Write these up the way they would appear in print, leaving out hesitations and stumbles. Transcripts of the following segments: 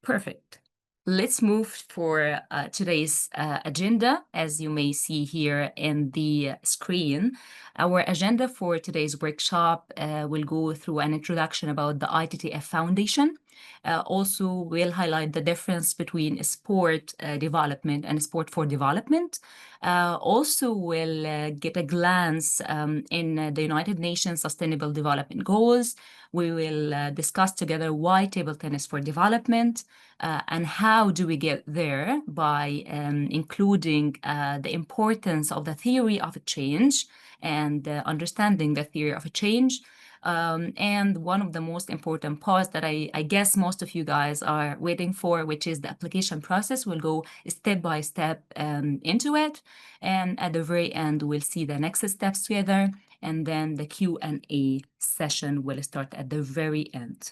Perfect. Let's move for today's agenda. As you may see here in the screen, our agenda for today's workshop will go through an introduction about the ITTF Foundation. Also, we'll highlight the difference between sport development and sport for development. Also, we'll get a glance in the United Nations Sustainable Development Goals. We will discuss together why table tennis for development and how do we get there by including the importance of the theory of change and understanding the theory of change. And one of the most important parts that I guess most of you guys are waiting for, which is the application process. We'll go step by step into it. And at the very end, we'll see the next steps together. And then the Q&A session will start at the very end.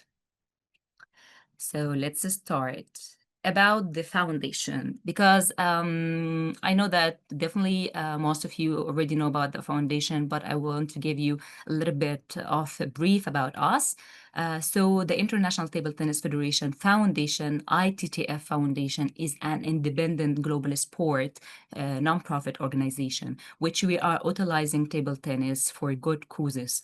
So let's start about the foundation, because I know that definitely most of you already know about the foundation, but I want to give you a little bit of a brief about us. So the International Table Tennis Federation Foundation, ITTF Foundation, is an independent global sport nonprofit organization, which we are utilizing table tennis for good causes,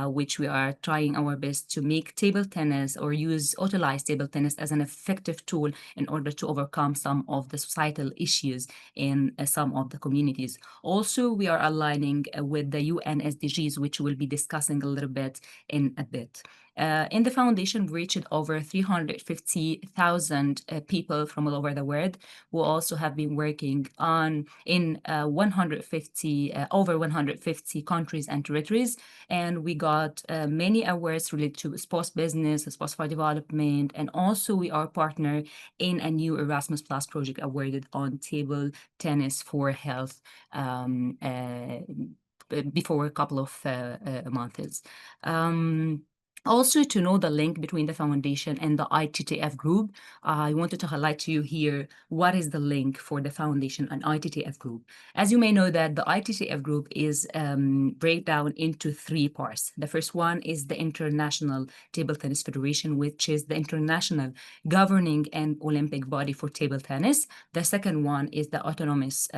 which we are trying our best to make table tennis or utilize table tennis as an effective tool in order to overcome some of the societal issues in some of the communities. Also, we are aligning with the UN SDGs, which we'll be discussing a little bit in a bit. In the foundation, we reached over 350,000 people from all over the world who also have been working in over 150 countries and territories. And we got many awards related to sports business, sports for development, and also we are partner in a new Erasmus Plus project awarded on table tennis for health before a couple of months. Also, to know the link between the foundation and the ITTF group, I wanted to highlight to you here what is the link for the foundation and ITTF group. As you may know that the ITTF group is breakdown into three parts. The first one is the International Table Tennis Federation, which is the international governing and Olympic body for table tennis. The second one is the autonomous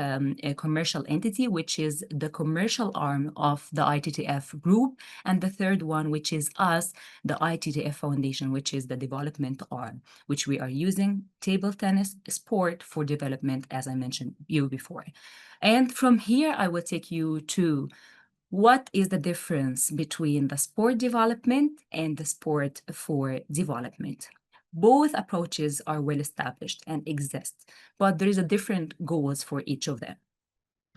commercial entity, which is the commercial arm of the ITTF group. And the third one, which is us, the ITTF Foundation, which is the development arm, which we are using table tennis sport for development, as I mentioned you before. And from here, I will take you to what is the difference between the sport development and the sport for development. Both approaches are well established and exist, but there is a different goals for each of them.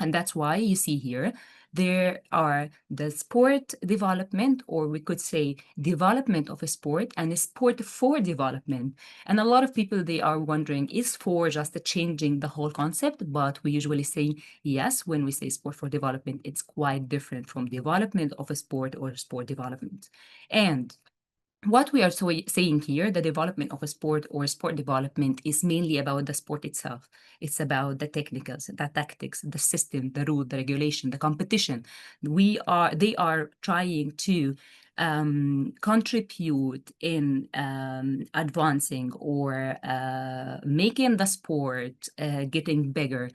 And that's why you see here, there are the sport development, or we could say development of a sport, and a sport for development. And a lot of people, they are wondering, is for just changing the whole concept? But we usually say, yes, when we say sport for development, it's quite different from development of a sport or sport development. And what we are saying here, the development of a sport or sport development is mainly about the sport itself. It's about the technicals, the tactics, the system, the rule, the regulation, the competition. They are trying to contribute in advancing or making the sport getting bigger,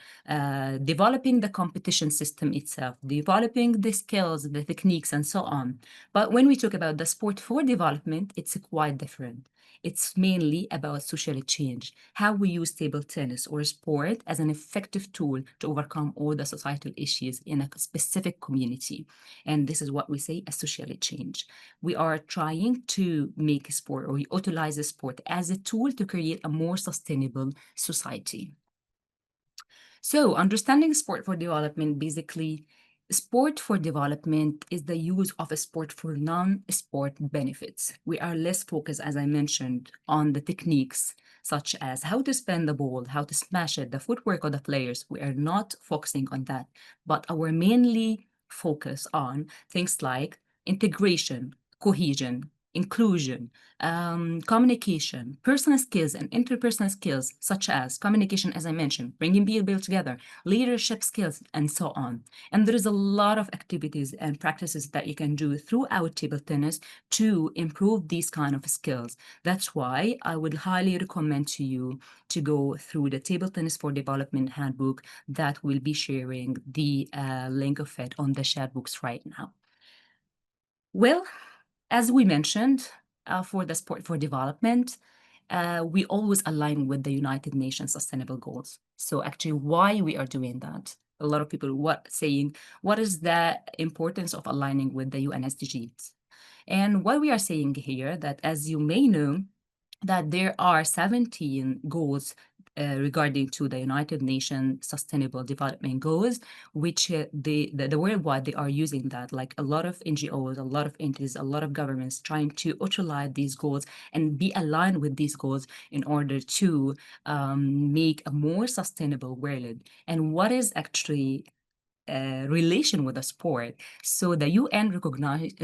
developing the competition system itself, developing the skills, the techniques, and so on. But when we talk about the sport for development, it's quite different. It's mainly about social change, how we use table tennis or sport as an effective tool to overcome all the societal issues in a specific community. And this is what we say a social change. We are trying to make sport, or we utilize the sport as a tool to create a more sustainable society. So understanding sport for development, basically, sport for development is the use of a sport for non-sport benefits. We are less focused, as I mentioned, on the techniques, such as how to spin the ball, how to smash it, the footwork of the players. We are not focusing on that, but our mainly focus on things like integration, cohesion, inclusion, communication, personal skills, and interpersonal skills, such as communication, as I mentioned, bringing people together, leadership skills, and so on. And there is a lot of activities and practices that you can do throughout table tennis to improve these kind of skills. That's why I would highly recommend to you to go through the Table Tennis for Development Handbook that we'll be sharing the link of it on the chat books right now. Well, as we mentioned, for the Sport for Development, we always align with the United Nations Sustainable Goals. So actually, why we are doing that? A lot of people saying, what is the importance of aligning with the UN SDGs? And what we are saying here, that as you may know, that there are 17 goals regarding to the United Nations Sustainable Development Goals, which the worldwide they are using that, like a lot of NGOs, a lot of entities, a lot of governments trying to utilize these goals and be aligned with these goals in order to make a more sustainable world. And what is actually relation with the sport. So the UN recognized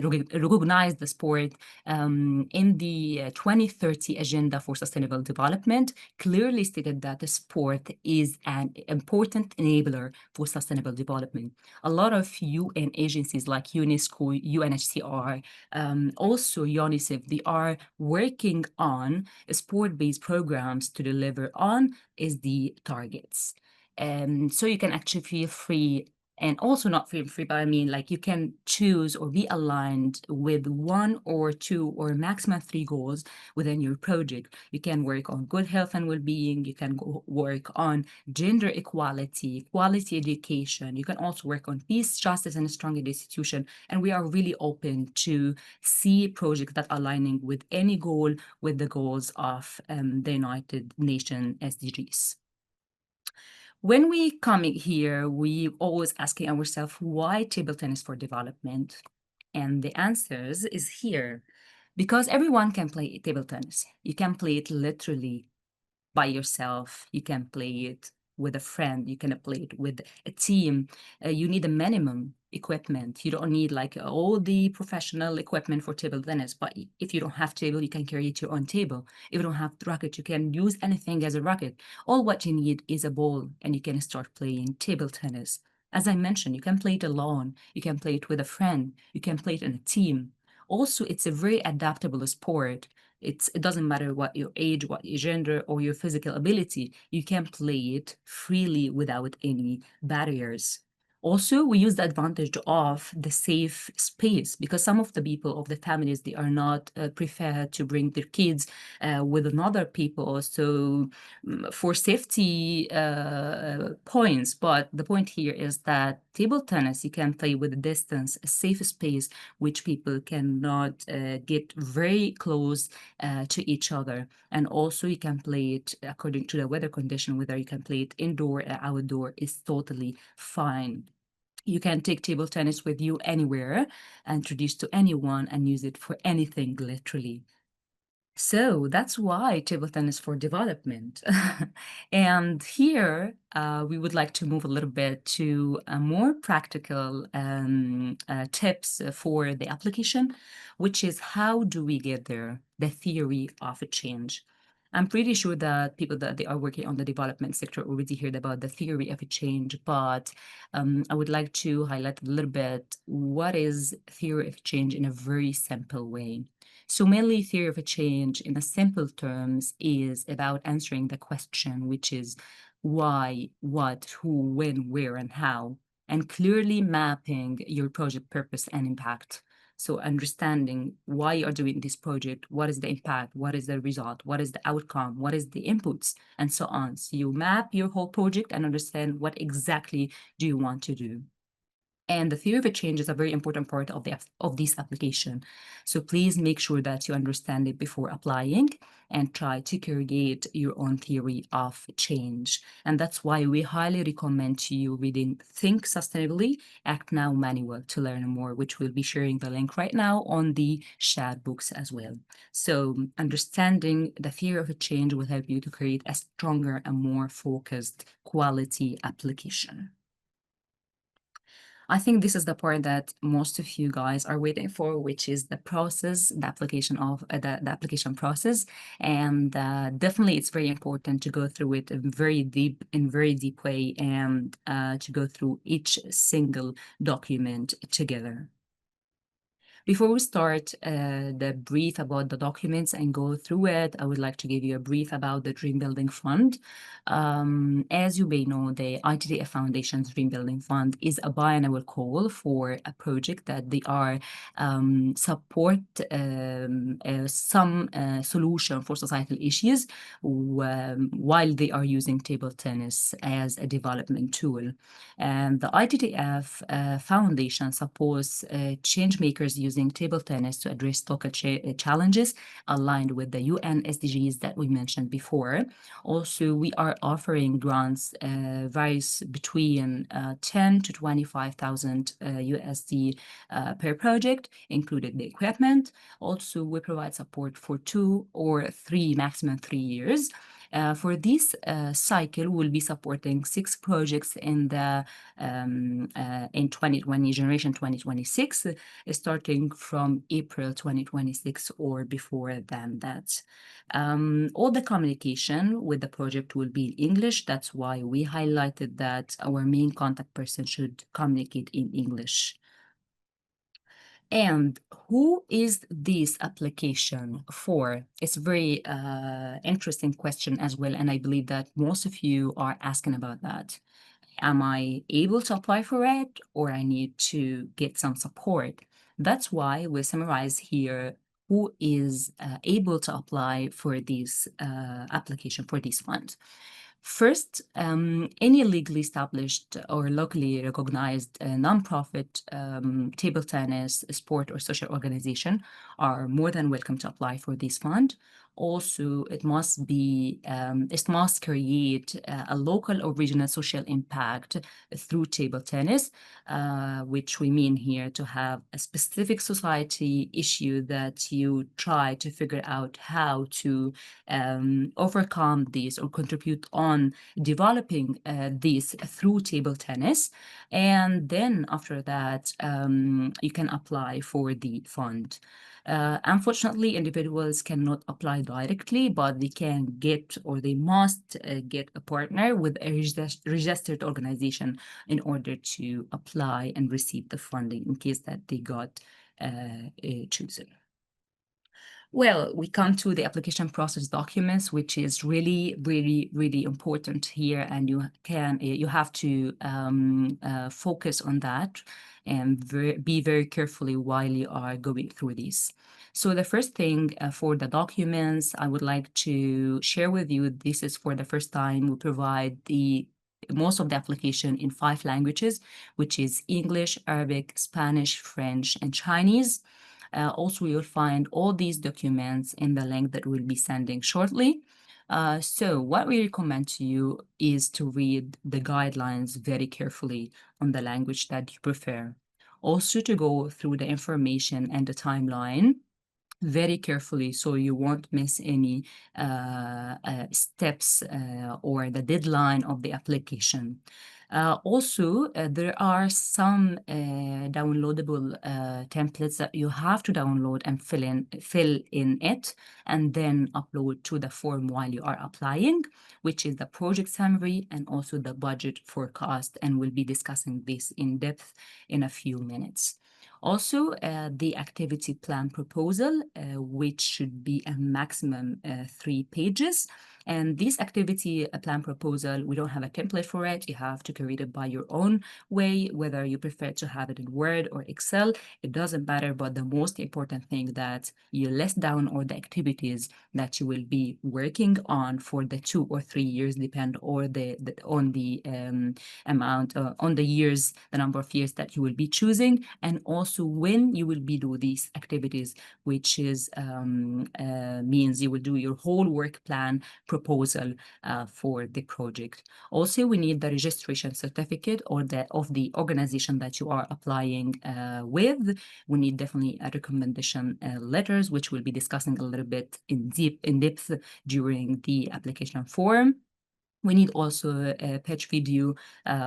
the sport in the 2030 Agenda for Sustainable Development, clearly stated that the sport is an important enabler for sustainable development. A lot of UN agencies like UNESCO, UNHCR, also UNICEF, they are working on sport-based programs to deliver on SD targets. So you can actually feel free, and also not free, but I mean, like, you can choose or be aligned with one or two or maximum three goals within your project. You can work on good health and well-being. You can work on gender equality, quality education. You can also work on peace, justice, and a stronger institution. And we are really open to see projects that are aligning with any goal with the goals of the United Nations SDGs. When we come here, we always asking ourselves, why table tennis for development? And the answers is here. Because everyone can play table tennis. You can play it literally by yourself. You can play it with a friend. You can play it with a team. You need a minimum equipment. You don't need like all the professional equipment for table tennis. But if you don't have table, you can carry it to your own table. If you don't have racket, you can use anything as a racket. All what you need is a ball, and you can start playing table tennis. As I mentioned, you can play it alone. You can play it with a friend. You can play it in a team. Also, it's a very adaptable sport. It doesn't matter what your age, what your gender, or your physical ability. You can play it freely without any barriers. Also, we use the advantage of the safe space, because some of the people of the families, they are not preferred to bring their kids with another people. So for safety points, but the point here is that table tennis, you can play with a distance, a safe space, which people cannot get very close to each other. And also you can play it according to the weather condition, whether you can play it indoor or outdoor is totally fine. You can take table tennis with you anywhere, introduce to anyone, and use it for anything, literally. So that's why table tennis for development. And here we would like to move a little bit to a more practical tips for the application, which is how do we get there, the theory of a change. I'm pretty sure that people that they are working on the development sector already heard about the theory of a change, but I would like to highlight a little bit what is theory of change in a very simple way. So mainly theory of a change in a simple terms is about answering the question, which is why, what, who, when, where, and how, and clearly mapping your project purpose and impact. So understanding why you're doing this project, what is the impact, what is the result, what is the outcome, what is the inputs, and so on. So you map your whole project and understand what exactly do you want to do. And the theory of a change is a very important part of this application. So please make sure that you understand it before applying and try to create your own theory of change. And that's why we highly recommend to you reading Think Sustainably, Act Now manual to learn more, which we'll be sharing the link right now on the chat books as well. So understanding the theory of a change will help you to create a stronger and more focused quality application. I think this is the part that most of you guys are waiting for, which is the process, the application of the application process. And definitely it's very important to go through it in very deep way, and to go through each single document together. Before we start the brief about the documents and go through it, I would like to give you a brief about the Dream Building Fund. As you may know, the ITTF Foundation's Dream Building Fund is a biannual call for a project that they are support some solution for societal issues while they are using table tennis as a development tool. And the ITTF Foundation supports change makers using table tennis to address local challenges aligned with the UN SDGs that we mentioned before. Also, we are offering grants varies between 10 to 25,000 USD per project, including the equipment. Also, we provide support for 2 or 3, maximum 3 years. For this cycle, we'll be supporting 6 projects in 2020, generation 2026, starting from April 2026 or before than that. All the communication with the project will be in English. That's why we highlighted that our main contact person should communicate in English. And who is this application for? It's a very interesting question as well, and I believe that most of you are asking about that. Am I able to apply for it, or I need to get some support? That's why we summarize here who is able to apply for this application for this fund. First, any legally established or locally recognized nonprofit table tennis, sport, or social organization are more than welcome to apply for this fund. Also, it must create a local or regional social impact through table tennis, which we mean here to have a specific society issue that you try to figure out how to overcome this or contribute on developing this through table tennis. And then after that, you can apply for the fund. Unfortunately, individuals cannot apply directly, but they can get, or they must get a partner with a registered organization in order to apply and receive the funding in case that they got chosen. Well, we come to the application process documents, which is really, really, really important here, and you have to focus on that and be very carefully while you are going through these. So the first thing for the documents, I would like to share with you, this is for the first time we provide most of the application in 5 languages, which is English, Arabic, Spanish, French, and Chinese. Also, you'll find all these documents in the link that we'll be sending shortly. So what we recommend to you is to read the guidelines very carefully on the language that you prefer. Also, to go through the information and the timeline very carefully so you won't miss any steps or the deadline of the application. Also, there are some downloadable templates that you have to download and fill in it, and then upload to the form while you are applying, which is the project summary and also the budget forecast, and we'll be discussing this in depth in a few minutes. Also, the activity plan proposal, which should be a maximum 3 pages. And this activity plan proposal, we don't have a template for it. You have to create it by your own way, whether you prefer to have it in Word or Excel. It doesn't matter, but the most important thing that you list down all the activities that you will be working on for the 2 or 3 years, depend on the amount, on the years, the number of years that you will be choosing, and also when you will be do these activities, which is means you will do your whole work plan proposal for the project. Also, we need the registration certificate or of the organization that you are applying with. We need definitely a recommendation letters, which we'll be discussing a little bit in depth during the application form. We need also a pitch video,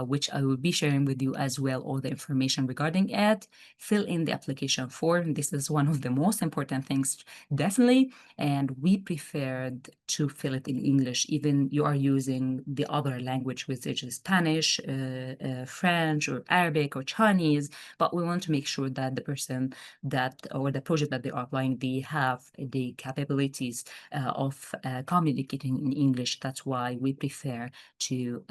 which I will be sharing with you as well, all the information regarding it. Fill in the application form. This is one of the most important things, definitely. And we preferred to fill it in English, even you are using the other language, which is Spanish, French, or Arabic, or Chinese. But we want to make sure that the person that, or the project that they are applying, they have the capabilities of communicating in English. That's why we prefer to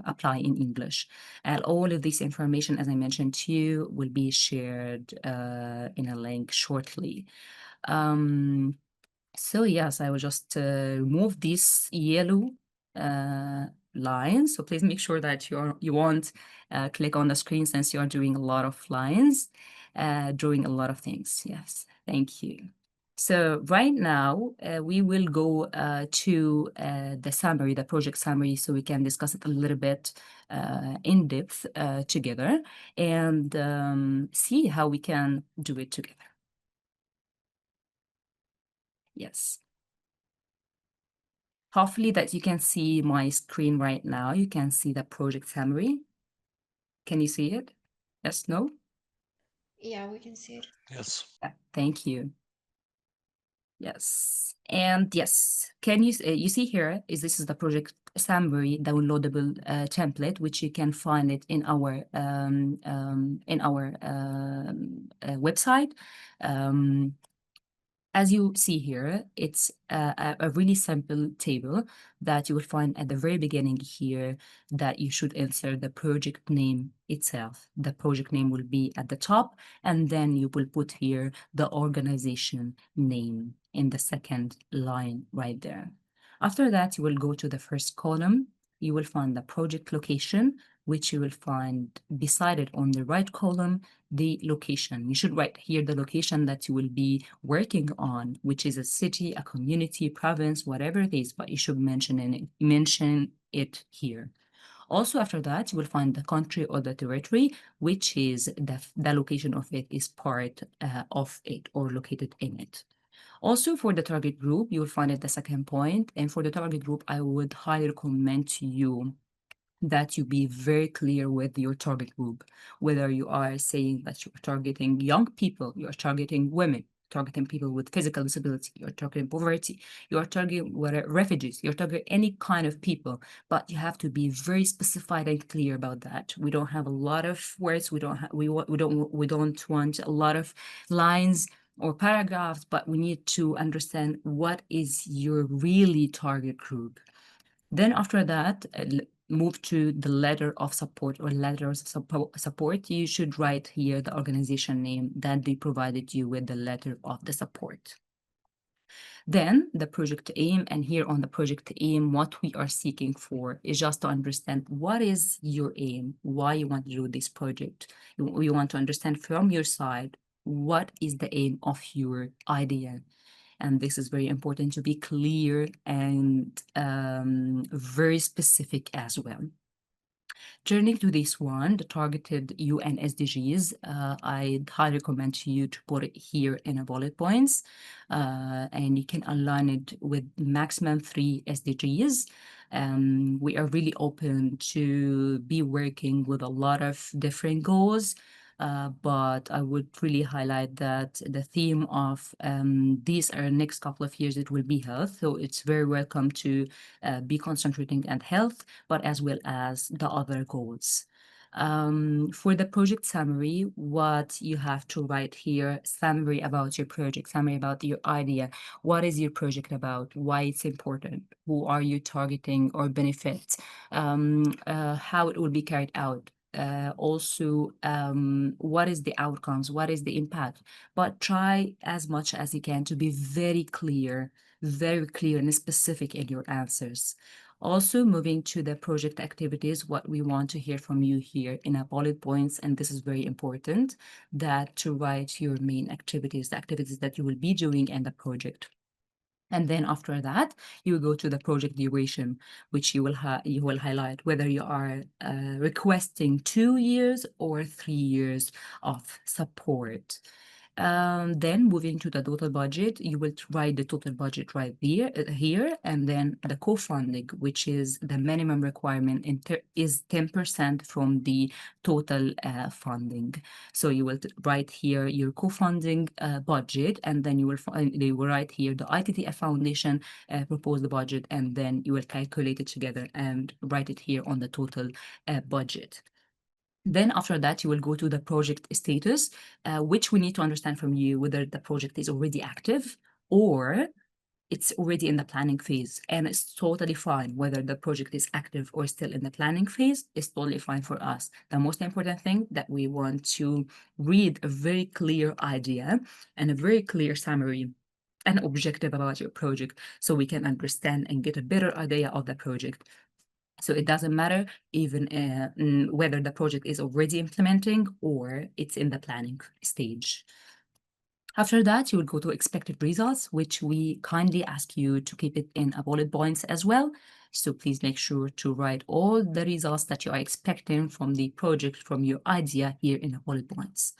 apply in English. And all of this information, as I mentioned to you, will be shared in a link shortly. So yes, I will just remove this yellow line. So please make sure that you won't click on the screen since you are doing a lot of lines, drawing a lot of things. Yes, thank you. So right now, we will go to the summary, the project summary, so we can discuss it a little bit in depth together and see how we can do it together. Yes. Hopefully that you can see my screen right now. You can see the project summary. Can you see it? Yes, no? Yeah, we can see it. Yes. Thank you. Yes. And yes, can you see here is this is the project summary downloadable template, which you can find it in our website. As you see here, it's a really simple table that you will find at the very beginning here that you should insert the project name itself. The project name will be at the top, and then you will put here the organization name in the second line right there. After that, you will go to the first column. You will find the project location, which you will find beside it on the right column, the location. You should write here the location that you will be working on, which is a city, a community, province, whatever it is, but you should mention it here. Also, after that, you will find the country or the territory, which is the location of it is part of it or located in it. Also, for the target group, you will find it the second point. And for the target group, I would highly recommend to you that you be very clear with your target group, whether you are saying that you're targeting young people, you're targeting women, targeting people with physical disability, you're targeting poverty, you're targeting refugees, you're targeting any kind of people, but you have to be very specified and clear about that. We don't have a lot of words, we don't want a lot of lines or paragraphs, but we need to understand what is your really target group. Then after that, move to the letter of support or letters of support. You should write here the organization name that they provided you with the letter of the support. Then the project aim, and here on the project aim, what we are seeking for is just to understand what is your aim, why you want to do this project. You want to understand from your side what is the aim of your idea. And this is very important to be clear and very specific as well. Turning to this one, the targeted UN SDGs, I'd highly recommend to you to put it here in a bullet points, and you can align it with maximum 3 SDGs. We are really open to be working with a lot of different goals, but I would really highlight that the theme of these are next couple of years, it will be health. So it's very welcome to be concentrating on health, but as well as the other goals. For the project summary, what you have to write here, summary about your project, summary about your idea. What is your project about? Why it's important? Who are you targeting or benefit? How it will be carried out. Also, what is the outcomes? What is the impact? But try as much as you can to be very clear and specific in your answers. Also, moving to the project activities, what we want to hear from you here in our bullet points, and this is very important, that to write your main activities, the activities that you will be doing in the project. And then after that, you will go to the project duration, which you will highlight whether you are requesting 2 years or 3 years of support. Then moving to the total budget, you will write the total budget right there, here, and then the co-funding, which is the minimum requirement is 10% from the total funding. So you will write here your co-funding budget, and then you will write here the ITTF Foundation proposed budget, and then you will calculate it together and write it here on the total budget. Then after that, you will go to the project status, which we need to understand from you whether the project is already active or it's already in the planning phase. And it's totally fine whether the project is active or still in the planning phase. It's totally fine for us. The most important thing that we want to read a very clear idea and a very clear summary and objective about your project so we can understand and get a better idea of the project. So it doesn't matter even whether the project is already implementing or it's in the planning stage. After that, you will go to expected results, which we kindly ask you to keep it in a bullet points as well. So please make sure to write all the results that you are expecting from the project, from your idea here in the bullet points.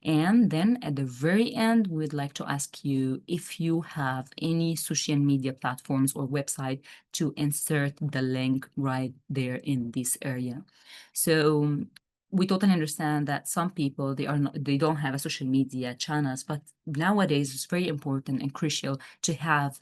And then at the very end, we'd like to ask you if you have any social media platforms or website to insert the link right there in this area. So we totally understand that some people they don't have a social media channels, but nowadays it's very important and crucial to have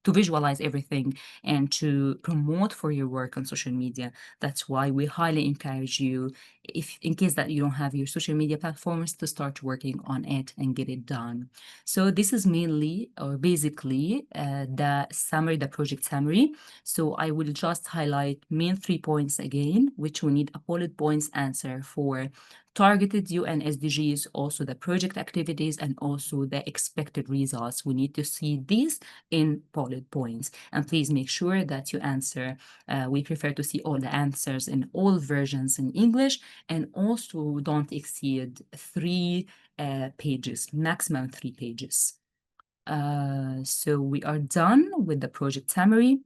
to visualize everything and to promote for your work on social media. That's why we highly encourage you, if in case that you don't have your social media platforms, to start working on it and get it done. So this is mainly or basically the summary, the project summary. So I will just highlight main 3 points again, which we need a bullet points answer for targeted UN SDGs, also the project activities, and also the expected results. We need to see these in bullet points. And please make sure that you answer. We prefer to see all the answers in all versions in English, and also don't exceed 3 pages, maximum 3 pages. So we are done with the project summary.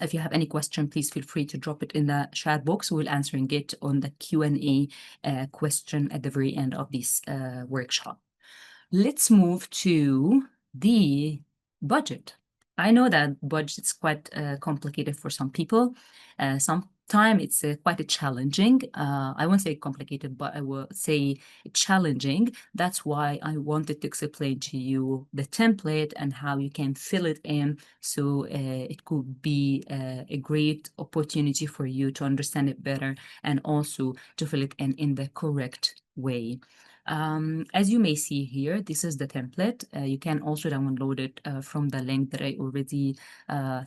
If you have any question, please feel free to drop it in the chat box. We'll answering it on the Q&A question at the very end of this workshop. Let's move to the budget. I know that budget is quite complicated for some people. Sometimes it's quite challenging. I won't say complicated, but I will say challenging. That's why I wanted to explain to you the template and how you can fill it in. So it could be a great opportunity for you to understand it better and also to fill it in the correct way. As you may see here, this is the template. You can also download it from the link that I already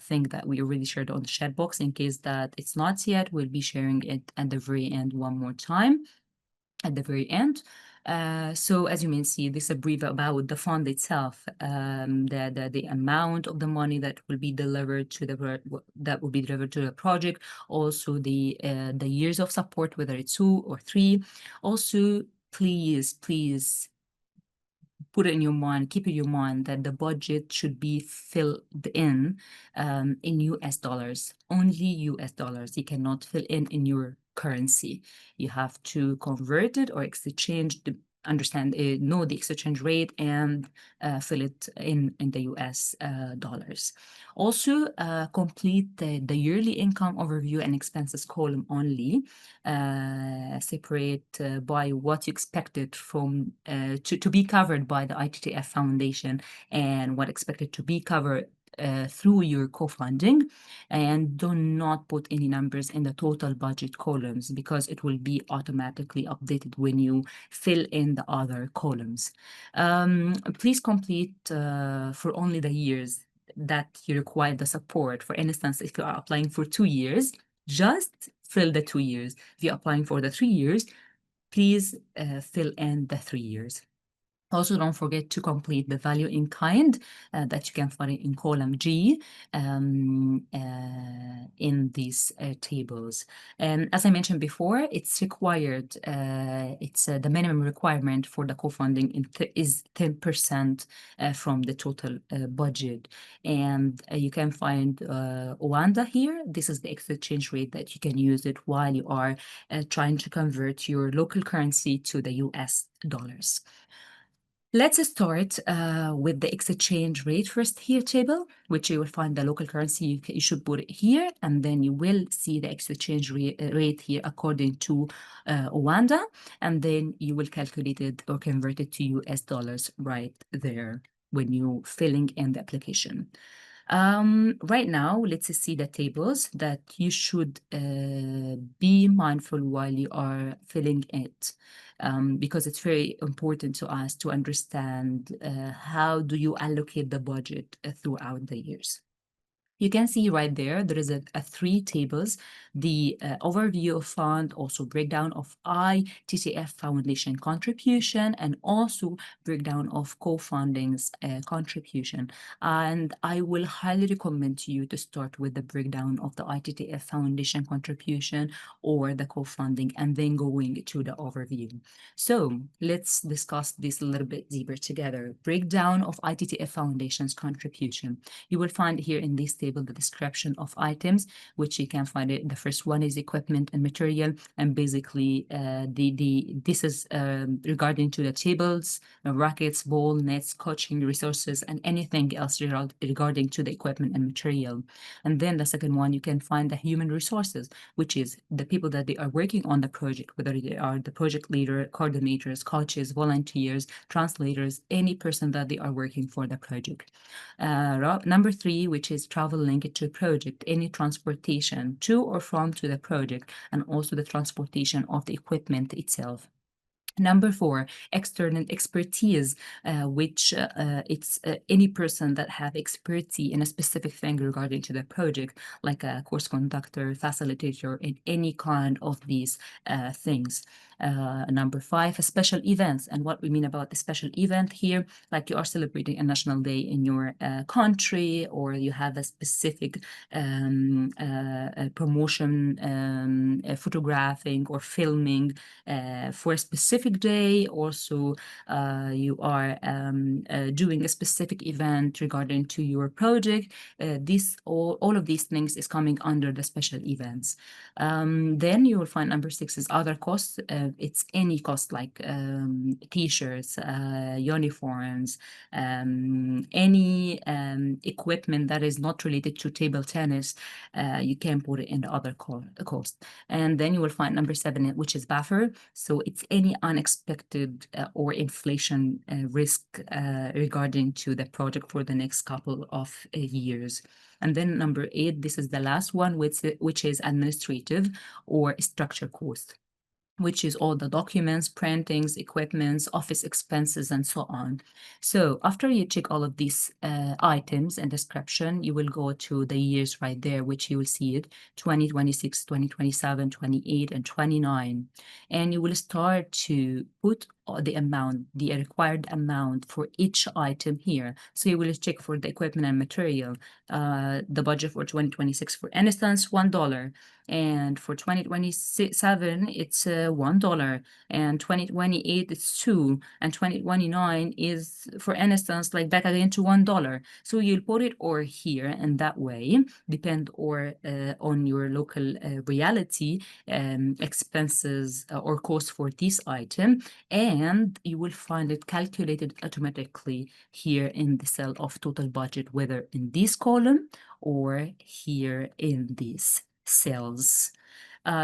think that we already shared on the chat box. In case that it's not yet, we'll be sharing it at the very end one more time, at the very end. So as you may see, this is a brief about the fund itself, the amount of the money that will be delivered to the project, also the years of support, whether it's 2 or 3. Also, please put it in your mind, keep in your mind that the budget should be filled in US dollars, only US dollars. You cannot fill in your currency. You have to convert it or exchange the know the exchange rate and fill it in the US dollars. Also, complete the yearly income overview and expenses column only, separate by what you expected from to be covered by the ITTF Foundation and what expected to be covered through your co-funding, and do not put any numbers in the total budget columns because it will be automatically updated when you fill in the other columns. Please complete for only the years that you require the support. For instance, if you are applying for 2 years, just fill the 2 years. If you're applying for the 3 years, please fill in the 3 years. Also, don't forget to complete the value in kind that you can find in column G in these tables. And as I mentioned before, it's required, it's the minimum requirement for the co-funding is 10% from the total budget. And you can find Rwanda here. This is the exchange rate that you can use it while you are trying to convert your local currency to the US dollars. Let's start with the exchange rate first here table, which you will find the local currency. You should put it here, and then you will see the exchange rate here according to Rwanda, and then you will calculate it or convert it to US dollars right there when you filling in the application. Right now, let's see the tables that you should be mindful while you are filling it, because it's very important to us to understand how do you allocate the budget throughout the years. You can see right there, there is a three tables, the overview of fund, also breakdown of ITTF foundation contribution, and also breakdown of co-fundings contribution. And I will highly recommend to you to start with the breakdown of the ITTF foundation contribution or the co-funding, and then going to the overview. So let's discuss this a little bit deeper together. Breakdown of ITTF foundation's contribution. You will find here in this table the description of items, which you can find it. The first one is equipment and material, and basically this is regarding to the tables, rackets, ball, nets, coaching resources, and anything else regarding to the equipment and material. And then the second one, you can find the human resources, which is the people that they are working on the project, whether they are the project leader, coordinators, coaches, volunteers, translators, any person that they are working for the project. Number three, which is travel linked to project, any transportation to or from to the project, and also the transportation of the equipment itself. Number four, external expertise, which it's any person that have expertise in a specific thing regarding to the project, like a course conductor, facilitator, in any kind of these things. Number five, special events. And what we mean about the special event here, like you are celebrating a national day in your country, or you have a specific promotion, photographing or filming for a specific day. Also, you are doing a specific event regarding to your project. All of these things is coming under the special events. Then you will find number six is other costs. It's any cost like t-shirts, uniforms, any equipment that is not related to table tennis. You can put it in the other cost. And then you will find number seven, which is buffer. So it's any unexpected or inflation risk regarding to the project for the next couple of years. And then number eight, this is the last one, which is administrative or structure cost, which is all the documents, printings, equipments, office expenses, and so on. So after you check all of these items and description, you will go to the years right there, which you will see it, 2026, 2027, 28, and 29. And you will start to put the amount, the required amount for each item here. So you will check for the equipment and material, the budget for 2026, for instance, $1. And for 2027, it's $1, and 2028 it's $2, and 2029 is, for instance, like back again to $1. So you'll put it or here, and that way, depend or on your local reality, expenses or cost for this item, and you will find it calculated automatically here in the cell of total budget, whether in this column or here in this cells.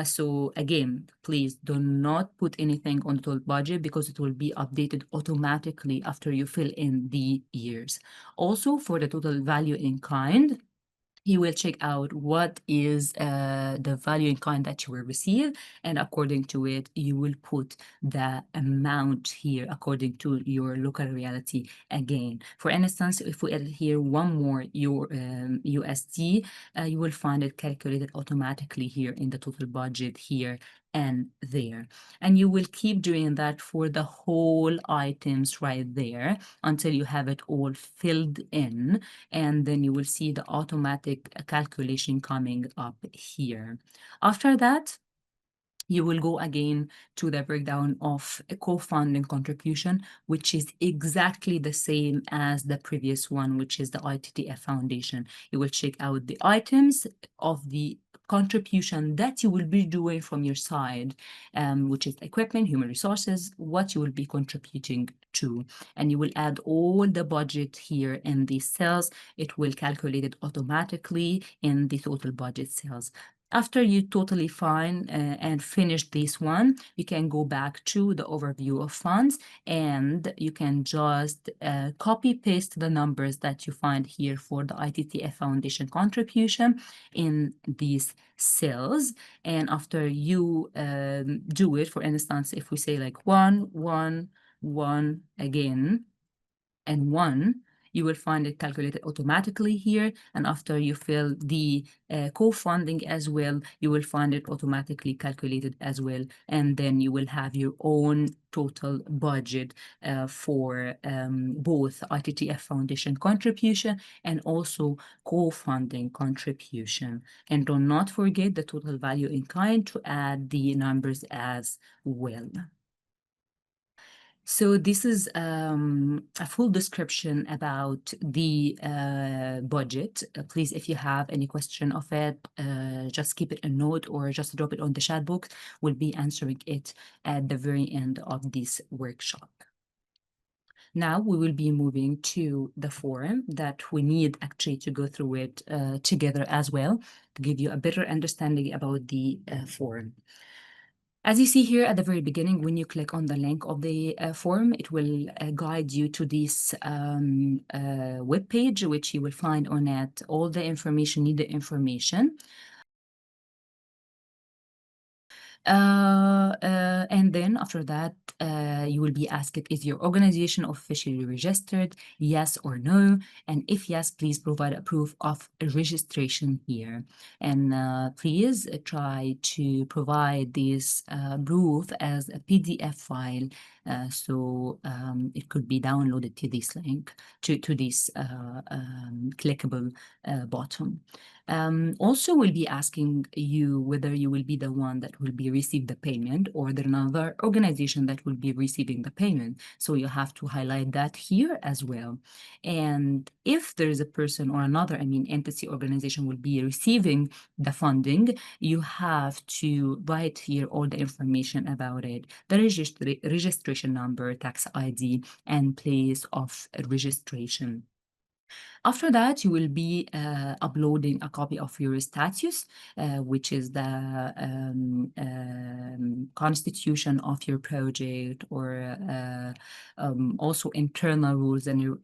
So again, please do not put anything on the total budget, because it will be updated automatically after you fill in the years. Also, for the total value in kind, you will check out what is the value in kind that you will receive, and according to it, you will put the amount here according to your local reality again. For instance, if we add here one more your USD, you will find it calculated automatically here in the total budget here and there. And you will keep doing that for the whole items right there until you have it all filled in. And then you will see the automatic calculation coming up here. After that, you will go again to the breakdown of a co-funding contribution, which is exactly the same as the previous one, which is the ITTF Foundation. You will check out the items of the contribution that you will be doing from your side, which is equipment, human resources, what you will be contributing to. And you will add all the budget here in these cells. It will calculate it automatically in the total budget cells. After you totally fine and finish this one, you can go back to the overview of funds and you can just copy paste the numbers that you find here for the ITTF Foundation contribution in these cells. And after you do it, for instance, if we say like 1, 1, 1 again, and 1, you will find it calculated automatically here. And after you fill the co-funding as well, you will find it automatically calculated as well. And then you will have your own total budget for both ITTF Foundation contribution and also co-funding contribution. And do not forget the total value in kind to add the numbers as well. So this is a full description about the budget. Please, if you have any question of it, just keep it a note or just drop it on the chat box. We'll be answering it at the very end of this workshop. Now we will be moving to the forum that we need actually to go through it together as well to give you a better understanding about the forum. As you see here at the very beginning, when you click on the link of the form, it will guide you to this web page, which you will find on it all the information, needed information. And then after that, you will be asked, is your organization officially registered? Yes or no? And if yes, please provide a proof of registration here. And please try to provide this proof as a PDF file. So it could be downloaded to this link, to this clickable button. Also, we'll be asking you whether you will be the one that will be receive the payment or there another organization that will be receiving the payment. So you have to highlight that here as well. And if there is a person or another, entity organization will be receiving the funding, you have to write here all the information about it, the registration number, tax ID, and place of registration. After that, you will be uploading a copy of your status, which is the constitution of your project, or also internal rules and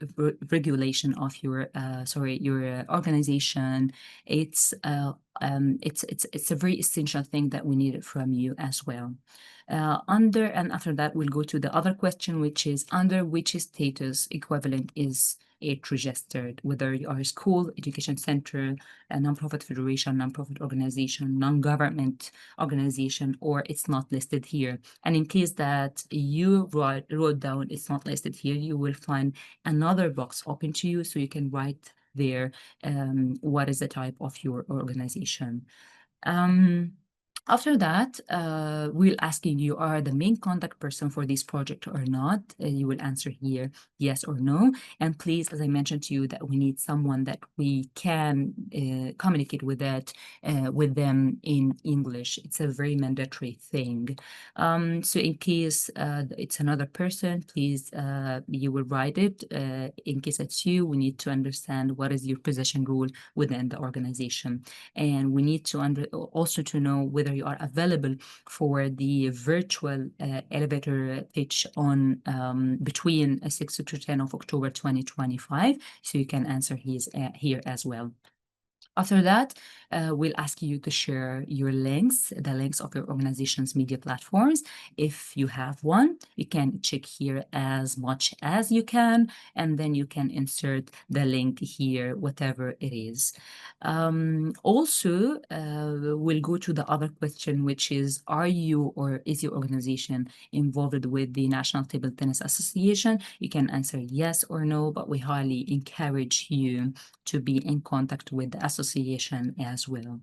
regulation of your your organization. It's a very essential thing that we need from you as well. And after that, we'll go to the other question, which is under which status equivalent is it registered, whether you are a school, education center, a nonprofit federation, nonprofit organization, non-government organization, or it's not listed here. And in case that you wrote down it's not listed here, you will find another box open to you so you can write there what is the type of your organization. After that, we'll asking you are the main contact person for this project or not. You will answer here yes or no. And please, as I mentioned to you, that we need someone that we can communicate with with them in English. It's a very mandatory thing. So in case it's another person, please you will write it. In case it's you, we need to understand what is your position role within the organization. And we need to also to know whether you are available for the virtual elevator pitch on between 6 to 10 of October 2025. So you can answer his, here as well. After that, we'll ask you to share your links, the links of your organization's media platforms. If you have one, you can check here as much as you can, and then you can insert the link here, whatever it is. Also, we'll go to the other question, which is, are you or is your organization involved with the National Table Tennis Association? You can answer yes or no, but we highly encourage you to be in contact with the association as well.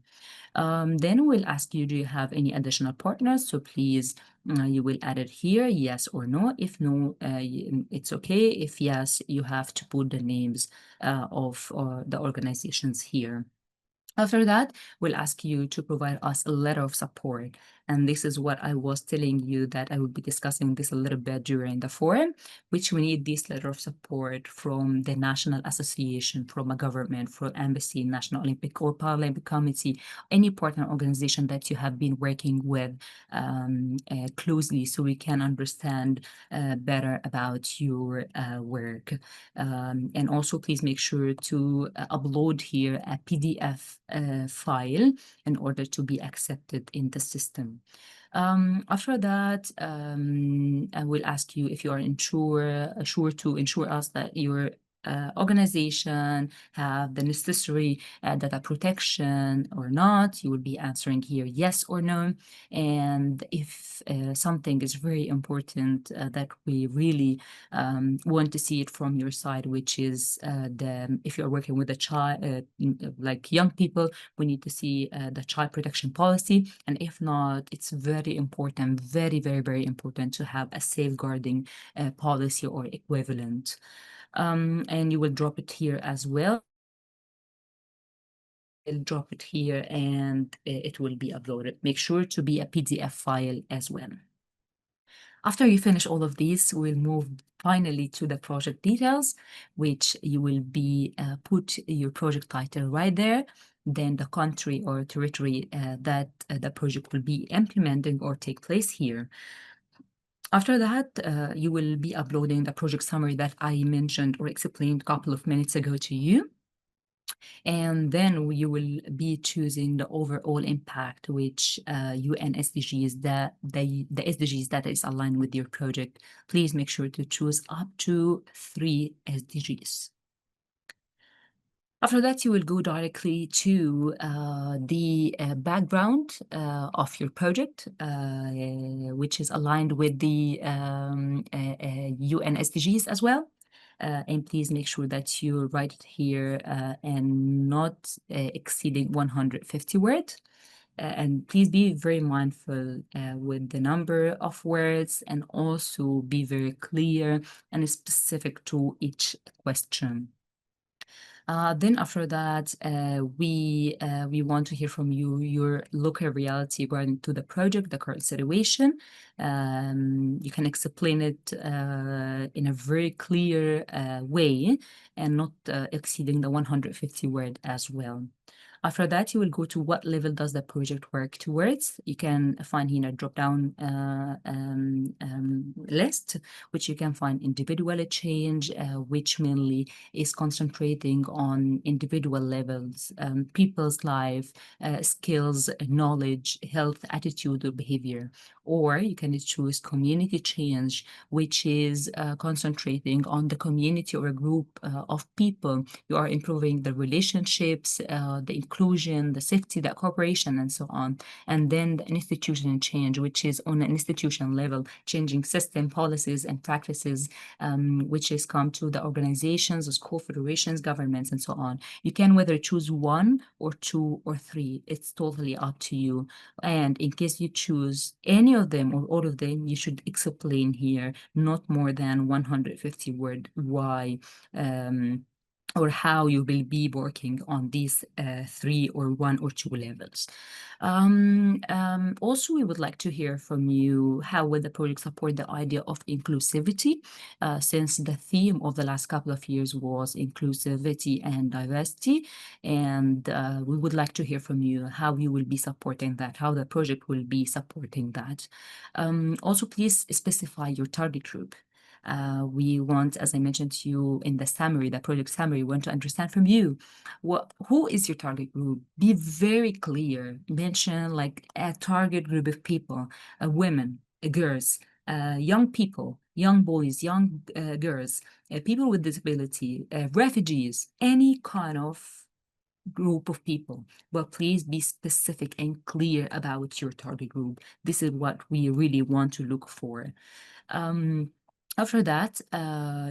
Then we'll ask you, do you have any additional partners? So please, you will add it here, yes or no. If no, it's okay. If yes, you have to put the names of the organizations here. After that, we'll ask you to provide us a letter of support. And this is what I was telling you that I will be discussing this a little bit during the forum, which we need this letter of support from the National Association, from a government, from embassy, National Olympic or Paralympic Committee, any partner organization that you have been working with closely so we can understand better about your work. And also, please make sure to upload here a PDF file in order to be accepted in the system. After that, I will ask you if you are sure to ensure us that your organization have the necessary data protection or not. You will be answering here yes or no. And if something is very important that we really want to see it from your side, which is if you're working with a child, like young people, we need to see the child protection policy. And if not, it's very important, very, very, very important to have a safeguarding policy or equivalent. And you will drop it here as well. I'll drop it here and it will be uploaded. Make sure to be a PDF file as well. After you finish all of these, we'll move finally to the project details, which you will be put your project title right there, then the country or territory that the project will be implementing or take place here. After that, you will be uploading the project summary that I mentioned or explained a couple of minutes ago to you. And then you will be choosing the overall impact, which UN SDGs, the SDGs that is aligned with your project. Please make sure to choose up to 3 SDGs. After that, you will go directly to the background of your project, which is aligned with the UN SDGs as well. And please make sure that you write it here and not exceeding 150 words. And please be very mindful with the number of words and also be very clear and specific to each question. Then after that, we want to hear from you your local reality regarding to the project, the current situation. You can explain it in a very clear way and not exceeding the 150 word as well. After that, you will go to what level does the project work towards. You can find here a drop-down list, which you can find individual change, which mainly is concentrating on individual levels, people's life, skills, knowledge, health, attitude, or behavior. Or you can choose community change, which is concentrating on the community or a group of people. You are improving the relationships, the inclusion, the safety, the cooperation, and so on. And then the institution change, which is on an institution level, changing system, policies, and practices, which is come to the organizations, the school federations, governments, and so on. You can whether choose 1 or 2 or 3. It's totally up to you. And in case you choose any of them or all of them, you should explain here not more than 150 word why or how you will be working on these 3 or 1 or 2 levels. Also, we would like to hear from you, how will the project support the idea of inclusivity, since the theme of the last couple of years was inclusivity and diversity, and we would like to hear from you how you will be supporting that, how the project will be supporting that. Also, please specify your target group. We want, as I mentioned to you in the summary, the project summary, we want to understand from you who is your target group. Be very clear. Mention like a target group of people, women, girls, young people, young boys, young girls, people with disability, refugees, any kind of group of people, but please be specific and clear about your target group. This is what we really want to look for. Um, After that,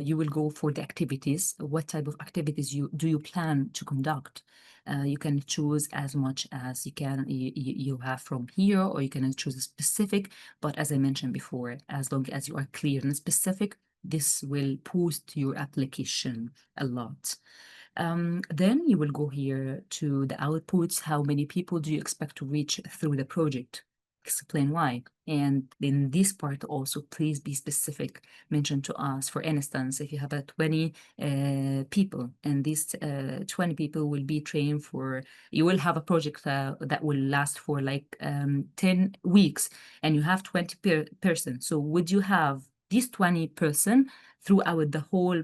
you will go for the activities. What type of activities do you plan to conduct? You can choose as much as you have from here, or you can choose a specific. But as I mentioned before, as long as you are clear and specific, this will boost your application a lot. Then you will go here to the outputs. How many people do you expect to reach through the project? Explain why. And in this part also, please be specific. Mention to us, for instance, if you have a 20 people, and these 20 people will be trained for, you will have a project that will last for like 10 weeks, and you have 20 person. So would you have these 20 person throughout the whole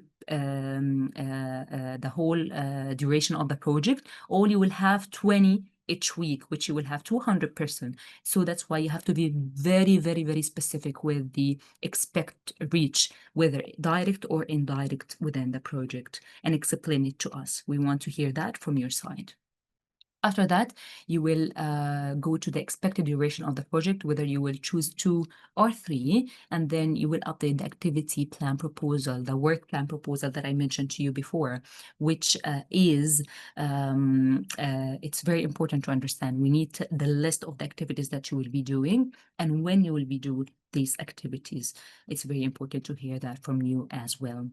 duration of the project, or you will have 20 each week, which you will have 200%. So that's why you have to be very, very, very specific with the expect reach, whether direct or indirect within the project, and explain it to us. We want to hear that from your side. After that, you will go to the expected duration of the project, whether you will choose 2 or 3, and then you will update the activity plan proposal, the work plan proposal that I mentioned to you before, which it's very important to understand. We need the list of the activities that you will be doing and when you will be doing these activities. It's very important to hear that from you as well.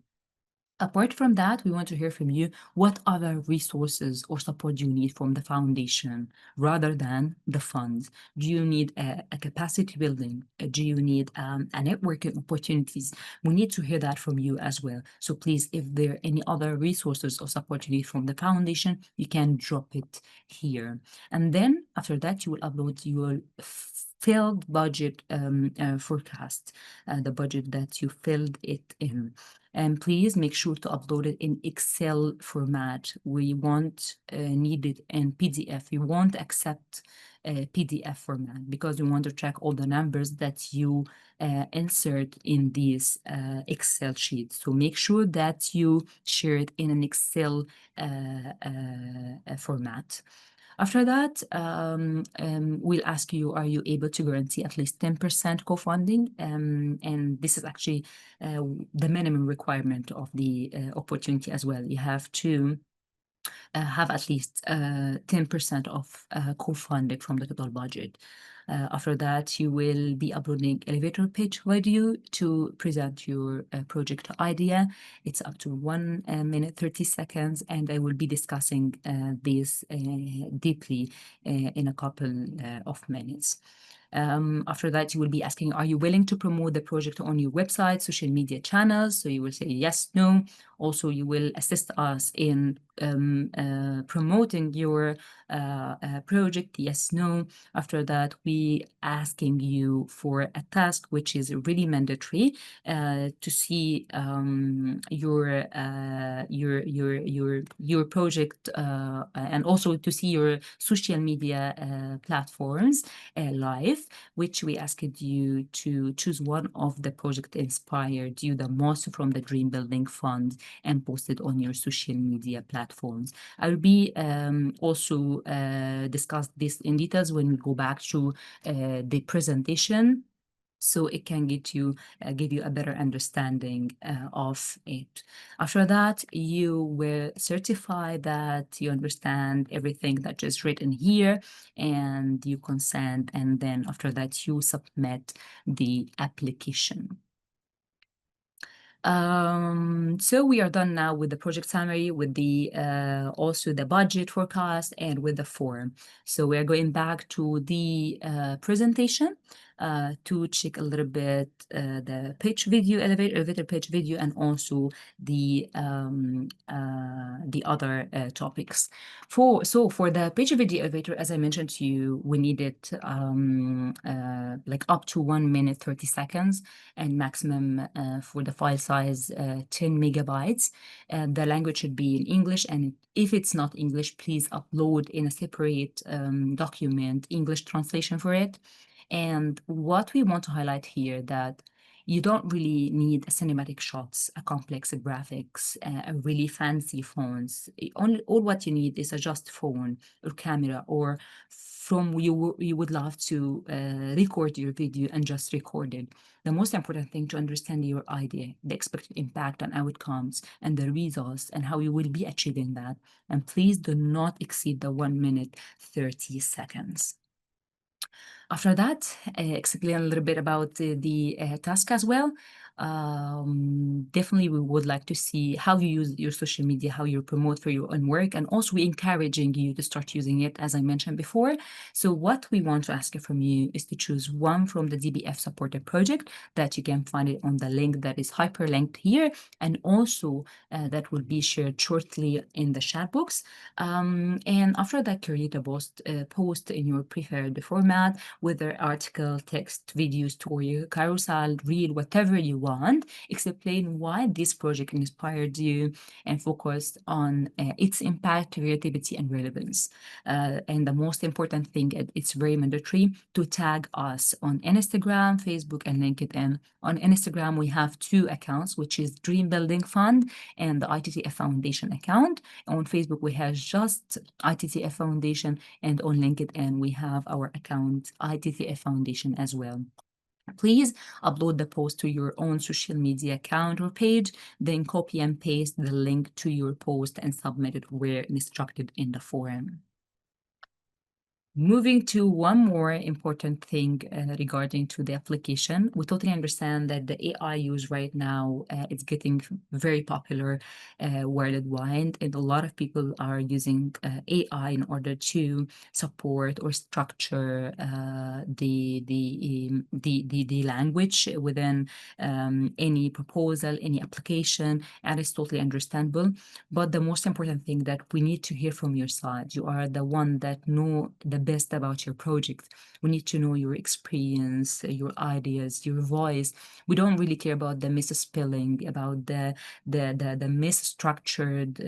Apart from that, we want to hear from you what other resources or support do you need from the foundation rather than the funds? Do you need a capacity building? Do you need a networking opportunities? We need to hear that from you as well. So please, if there are any other resources or support you need from the foundation, you can drop it here. And then after that, you will upload your filled budget forecast, the budget that you filled it in. And please make sure to upload it in Excel format. We won't need it in PDF. We won't accept PDF format because we want to track all the numbers that you insert in this Excel sheet. So make sure that you share it in an Excel format. After that, we'll ask you, are you able to guarantee at least 10% co-funding? And this is actually the minimum requirement of the opportunity as well. You have to have at least 10% of co-funding from the total budget. After that, you will be uploading elevator pitch video to present your project idea. It's up to 1 minute, 30 seconds, and I will be discussing this deeply in a couple of minutes. After that, you will be asking, are you willing to promote the project on your website, social media channels? So you will say yes, no. Also, you will assist us in promoting your project, yes, no. After that, we asking you for a task, which is really mandatory, to see your project and also to see your social media platforms live, which we asked you to choose one of the project inspired you the most from the Dream Building Fund and post it on your social media platforms. I will be also discuss this in details when we go back to the presentation, so it can give you a better understanding of it. After that, you will certify that you understand everything that is written here and you consent, and then after that you submit the application. So we are done now with the project summary, with the also the budget forecast, and with the form. So we are going back to the presentation. to check a little bit the pitch video, elevator pitch video, and also the other topics. For the pitch video elevator, as I mentioned to you, we needed like up to 1 minute 30 seconds, and maximum for the file size 10 megabytes. The language should be in English, and if it's not English, please upload in a separate document English translation for it. And what we want to highlight here that you don't really need cinematic shots, a complex graphics, a really fancy phones. Only all what you need is a just phone or camera, or from you would love to record your video and just record it. The most important thing to understand your idea, the expected impact and outcomes, and the results, and how you will be achieving that. And please do not exceed the 1 minute 30 seconds. After that, explain a little bit about the task as well. Definitely, we would like to see how you use your social media, how you promote for your own work, and also we encouraging you to start using it, as I mentioned before. So what we want to ask from you is to choose one from the DBF supported project that you can find it on the link that is hyperlinked here, and also that will be shared shortly in the chat box. And after that, create a post in your preferred format, whether article, text, video, story, carousel, reel, whatever you want. Explain why this project inspired you and focus on its impact, creativity, and relevance. And the most important thing, it's very mandatory to tag us on Instagram, Facebook, and LinkedIn. On Instagram, we have two accounts, which is Dream Building Fund and the ITTF Foundation account. On Facebook, we have just ITTF Foundation, and on LinkedIn, we have our account ITTF Foundation as well. Please upload the post to your own social media account or page, then copy and paste the link to your post and submit it where instructed in the forum. Moving to one more important thing regarding to the application, we totally understand that the AI use right now is getting very popular worldwide, and a lot of people are using AI in order to support or structure the language within any proposal, any application, and it's totally understandable. But the most important thing that we need to hear from your side, you are the one that know the best about your project. We need to know your experience, your ideas, your voice. We don't really care about the misspelling, about the misstructured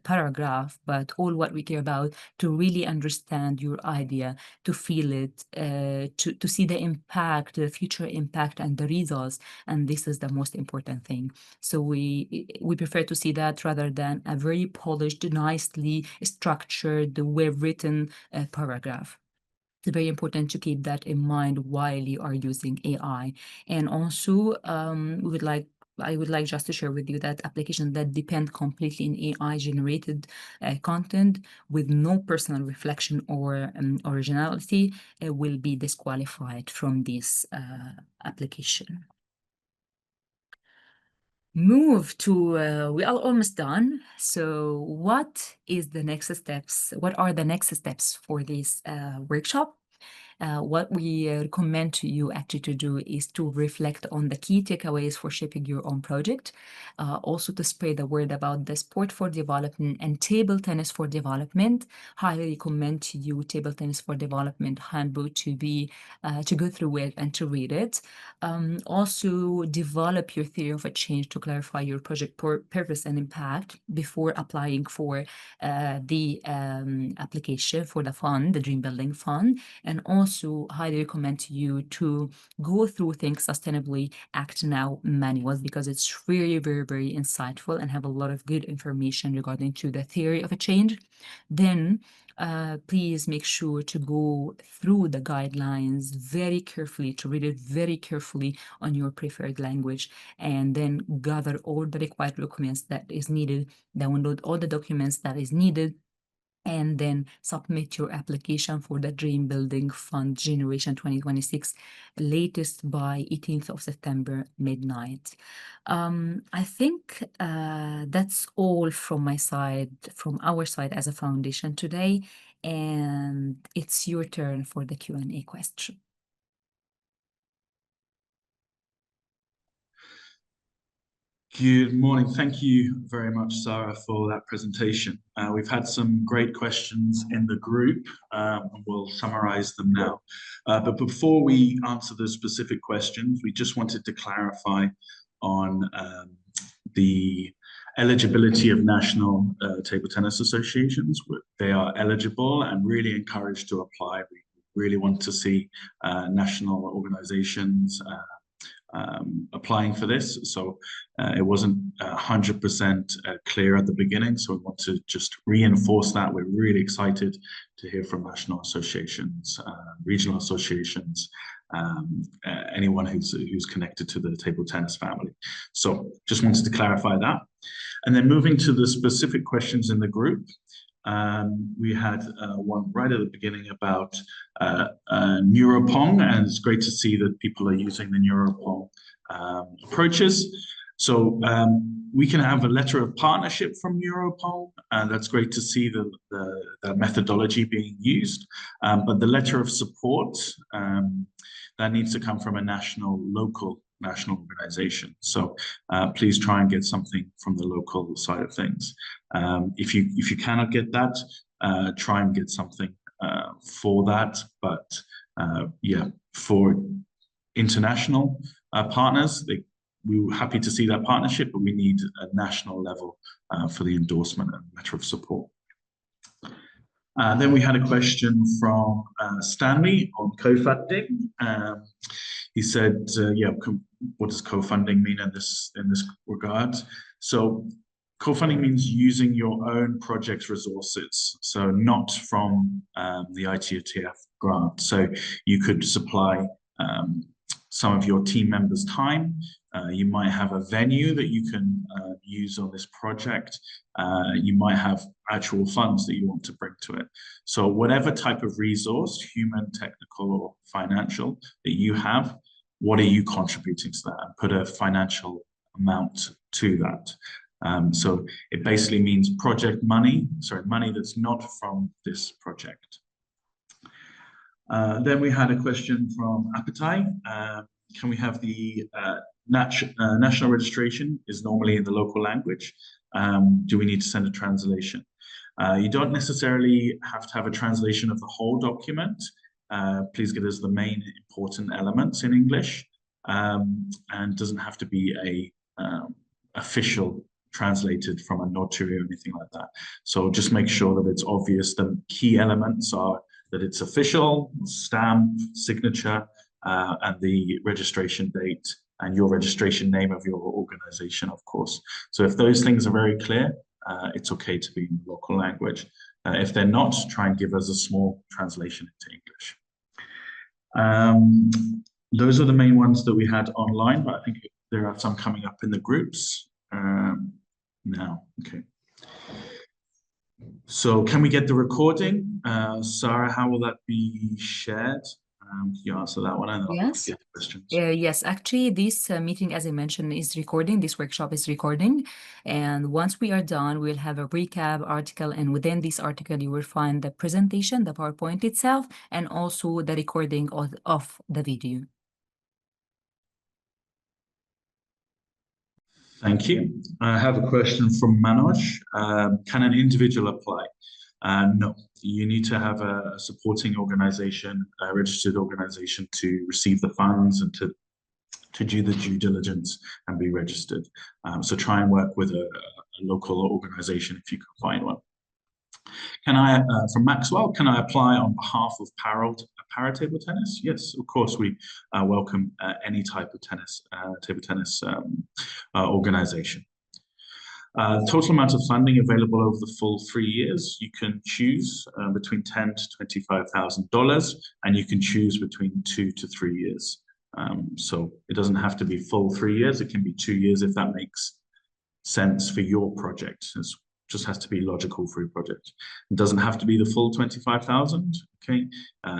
paragraph, but all what we care about to really understand your idea, to feel it, to see the impact, the future impact, and the results. And this is the most important thing. So we prefer to see that rather than a very polished, nicely structured, well-written paragraph. It's very important to keep that in mind while you are using AI. And also, I would like just to share with you that applications that depend completely in AI generated content with no personal reflection or originality will be disqualified from this application. Move to we are almost done. So what is the next steps? What are the next steps for this workshop? What we recommend to you actually to do is to reflect on the key takeaways for shaping your own project. Also to spread the word about the sport for development and table tennis for development. Highly recommend to you table tennis for development handbook to go through it and to read it. Also develop your theory of a change to clarify your project purpose and impact before applying for the application for the fund, the Dream Building Fund. And also highly recommend to you to go through Think Sustainably, Act Now manuals, because it's very, very, very insightful and have a lot of good information regarding to the theory of a change. Then please make sure to go through the guidelines very carefully, to read it very carefully on your preferred language, and then gather all the required documents that is needed, download all the documents that is needed, and then submit your application for the Dream Building Fund Generation 2026, latest by 18th of September, midnight. I think that's all from my side, from our side as a foundation today. and it's your turn for the Q&A question. Good morning. Thank you very much, Sarah, for that presentation. We've had some great questions in the group, and we'll summarize them now. But before we answer the specific questions, we just wanted to clarify on the eligibility of national table tennis associations. They are eligible and really encouraged to apply. We really want to see national organizations applying for this. So it wasn't 100% clear at the beginning. So we want to just reinforce that. We're really excited to hear from national associations, regional associations, anyone who's connected to the table tennis family. So just wanted to clarify that. And then moving to the specific questions in the group. We had one right at the beginning about Neuropong, and it's great to see that people are using the Neuropong approaches. So we can have a letter of partnership from Neuropong, and that's great to see the methodology being used. But the letter of support, that needs to come from a national organization. So please try and get something from the local side of things. If you cannot get that, try and get something for that. But yeah, for international partners, we were happy to see that partnership, but we need a national level for the endorsement and letter of support. Then we had a question from Stanley on co-funding. He said, yeah, what does co-funding mean in this regard? So co-funding means using your own project's resources, so not from the ITTF grant. So you could supply some of your team members' time. You might have a venue that you can use on this project. You might have actual funds that you want to bring to it. So whatever type of resource, human, technical, or financial, that you have, what are you contributing to that? And put a financial amount to that. So it basically means project money, money that's not from this project. Then we had a question from Appetite. Can we have the national registration is normally in the local language? Do we need to send a translation? You don't necessarily have to have a translation of the whole document. Please give us the main important elements in English, and doesn't have to be a official translated from a notary or anything like that. So just make sure that it's obvious. The key elements are that it's official, stamp, signature, and the registration date and your registration name of your organization, of course. So if those things are very clear, it's okay to be in the local language. If they're not, try and give us a small translation into English. Those are the main ones that we had online, but I think there are some coming up in the groups now. Okay. So can we get the recording? Sarah, how will that be shared? Can you answer that one? And then Yes. I'll get the questions. Yes, actually, this meeting, as I mentioned, is recording. This workshop is recording. And once we are done, we'll have a recap article. And within this article, you will find the presentation, the PowerPoint itself, and also the recording of the video. Thank you. I have a question from Manoj. Can an individual apply? No, you need to have a supporting organization, a registered organization to receive the funds and to do the due diligence and be registered. So try and work with a local organization if you can find one. Can I, from Maxwell, can I apply on behalf of para table tennis? Yes, of course, we welcome any type of tennis, table tennis organization. Total amount of funding available over the full 3 years, you can choose between $10,000 to $25,000, and you can choose between 2 to 3 years. So it doesn't have to be full 3 years, it can be 2 years if that makes sense for your project. It just has to be logical for your project. It doesn't have to be the full 25,000, okay?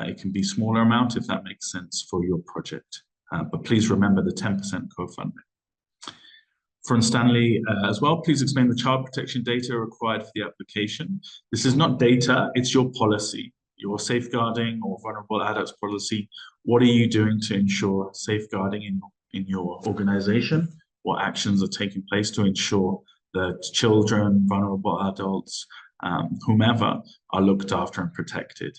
It can be smaller amount if that makes sense for your project. But please remember the 10% co-funding. From Stanley as well, please explain the child protection data required for the application. This is not data, it's your policy, your safeguarding or vulnerable adults policy. What are you doing to ensure safeguarding in your organization? What actions are taking place to ensure that children, vulnerable adults, whomever are looked after and protected?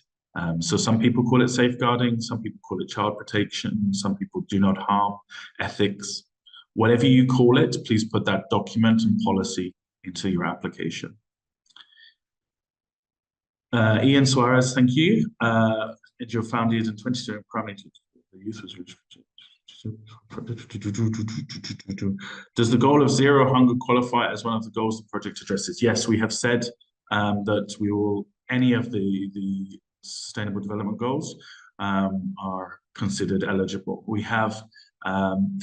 So some people call it safeguarding, some people call it child protection, some people do not harm, ethics. Whatever you call it, please put that document and policy into your application. Ian Suarez, thank you. You're founded in 22 primary youth was Does the goal of zero hunger qualify as one of the goals the project addresses? Yes, we have said that we will, any of the Sustainable Development Goals are considered eligible. We have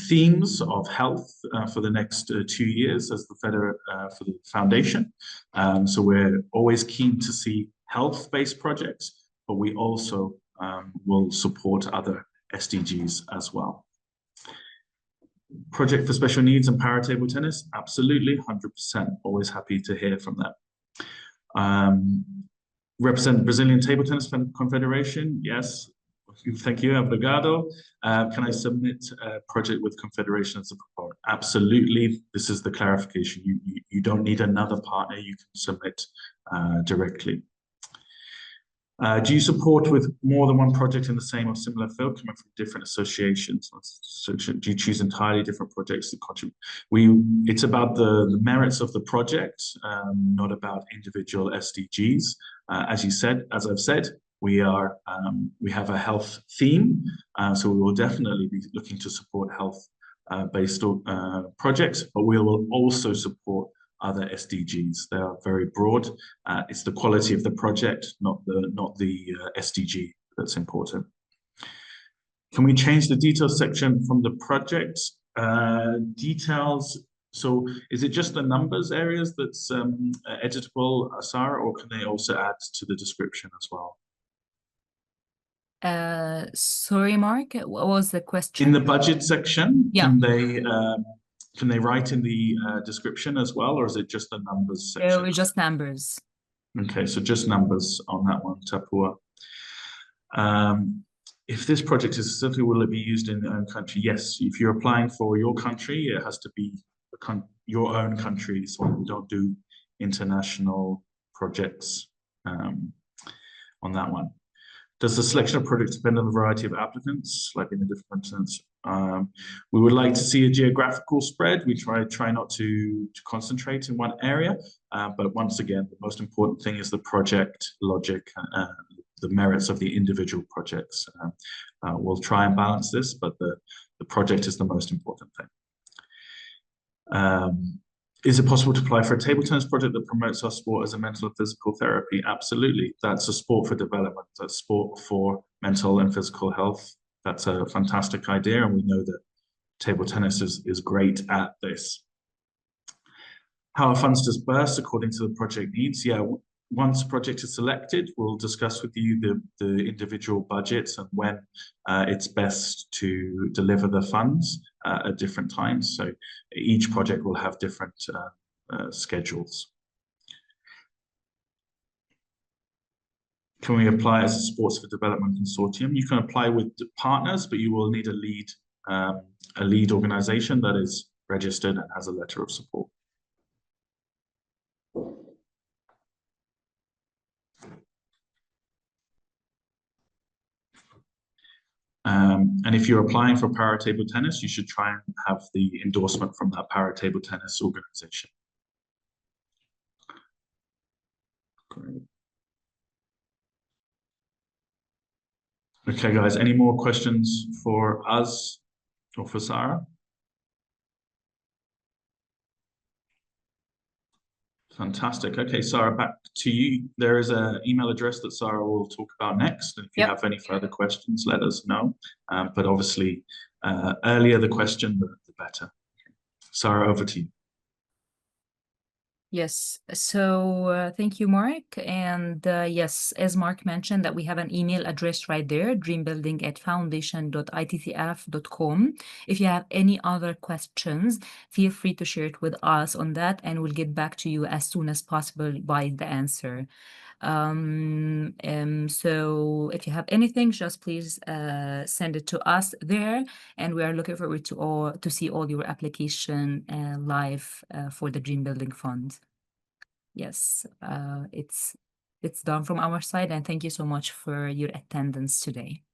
themes of health for the next 2 years as for the foundation. So we're always keen to see health-based projects, but we also will support other SDGs as well. Project for special needs and para table tennis, absolutely, 100%. Always happy to hear from them. Represent the Brazilian Table Tennis Confederation, yes. Thank you, obrigado. Can I submit a project with Confederation as a proponent? Absolutely. This is the clarification. You don't need another partner. You can submit directly. Do you support with more than one project in the same or similar field coming from different associations? So do you choose entirely different projects to contribute? It's about the merits of the project, not about individual SDGs. As I've said, we have a health theme, so we will definitely be looking to support health-based projects, but we will also support other SDGs. They are very broad. It's the quality of the project, not the SDG that's important. Can we change the details section from the project? Details. So is it just the numbers areas that's editable, Sarah, or can they also add to the description as well? Sorry, Mark, what was the question? In the budget section, yeah. Can they write in the description as well, or is it just the numbers section? Just numbers. Okay, so just numbers on that one, Tapua. If this project is specifically, will it be used in your own country? Yes, if you're applying for your country, it has to be your own country, so we don't do international projects on that one. Does the selection of projects depend on the variety of applicants, like in a different sense? We would like to see a geographical spread. We try not to concentrate in one area, but once again, the most important thing is the project logic, the merits of the individual projects. We'll try and balance this, but the project is the most important thing. Is it possible to apply for a table tennis project that promotes our sport as a mental and physical therapy? Absolutely. That's a sport for development. That's sport for mental and physical health. That's a fantastic idea, and we know that table tennis is great at this. How are funds dispersed according to the project needs? Yeah, once a project is selected, we'll discuss with you the individual budgets and when it's best to deliver the funds at different times. So each project will have different schedules. Can we apply as a Sports for Development Consortium? You can apply with partners, but you will need a lead organization that is registered and has a letter of support. And if you're applying for para table tennis, you should try and have the endorsement from that para table tennis organization. Great. Okay, guys, any more questions for us or for Sarah? Fantastic. Okay, Sarah, back to you. There is an email address that Sarah will talk about next. And if you have any further questions, let us know. But obviously, earlier the question, the better. Sarah, over to you. Yes. So thank you, Mark. And yes, as Mark mentioned, that we have an email address right there, dreambuilding@foundation.ittf.com. If you have any other questions, feel free to share it with us on that, and we'll get back to you as soon as possible by the answer. So if you have anything, just please send it to us there, and we are looking forward to see all your application live for the Dream Building Fund. Yes, it's done from our side, and thank you so much for your attendance today.